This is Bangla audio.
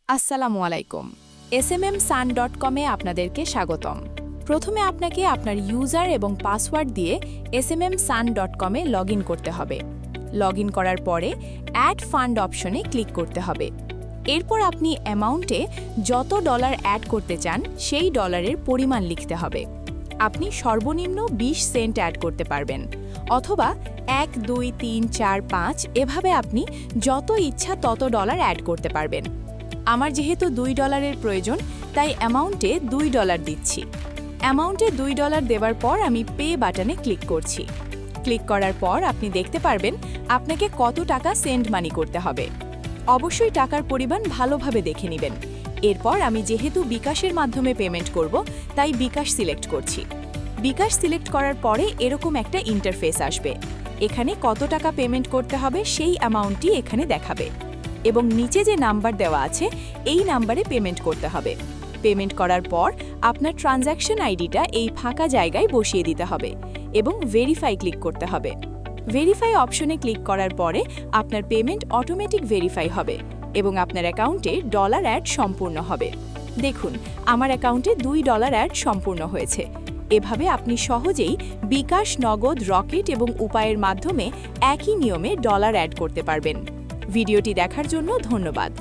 আসসালামু আলাইকুম। smmsun.com এ আপনাদেরকে স্বাগতম। প্রথমে আপনাকে আপনার ইউজার এবং পাসওয়ার্ড দিয়ে smmsun.com এ লগইন করতে হবে। লগইন করার পরে অ্যাড ফান্ড অপশনে ক্লিক করতে হবে। এরপর আপনি অ্যামাউন্টে যত ডলার অ্যাড করতে চান সেই ডলারের পরিমাণ লিখতে হবে। আপনি সর্বনিম্ন 20 সেন্ট অ্যাড করতে পারবেন, অথবা 1, 2, 3, 4, 5 এভাবে আপনি যত ইচ্ছা তত ডলার অ্যাড করতে পারবেন। আমার যেহেতু $2 প্রয়োজন, তাই অ্যামাউন্টে $2 দিচ্ছি। অ্যামাউন্টে $2 দেওয়ার পর আমি পে বাটনে ক্লিক করছি। ক্লিক করার পর আপনি দেখতে পারবেন আপনাকে কত টাকা সেন্ড মানি করতে হবে। অবশ্যই টাকার পরিমাণ ভালোভাবে দেখে নেবেন। এরপর আমি যেহেতু বিকাশের মাধ্যমে পেমেন্ট করব, তাই বিকাশ সিলেক্ট করছি। বিকাশ সিলেক্ট করার পরে এরকম একটা ইন্টারফেস আসবে। এখানে কত টাকা পেমেন্ট করতে হবে সেই অ্যামাউন্টটি এখানে দেখাবে, এবং নিচে যে নাম্বার দেওয়া আছে এই নাম্বারে পেমেন্ট করতে হবে। পেমেন্ট করার পর আপনার ট্রানজ্যাকশন আইডিটা এই ফাঁকা জায়গায় বসিয়ে দিতে হবে এবং ভেরিফাই ক্লিক করতে হবে। ভেরিফাই অপশনে ক্লিক করার পরে আপনার পেমেন্ট অটোমেটিক ভেরিফাই হবে এবং আপনার অ্যাকাউন্টে ডলার অ্যাড সম্পূর্ণ হবে। দেখুন, আমার অ্যাকাউন্টে $2 অ্যাড সম্পূর্ণ হয়েছে। এভাবে আপনি সহজেই বিকাশ, নগদ, রকেট এবং উপায়ের মাধ্যমে একই নিয়মে ডলার অ্যাড করতে পারবেন। ভিডিওটি দেখার জন্য ধন্যবাদ।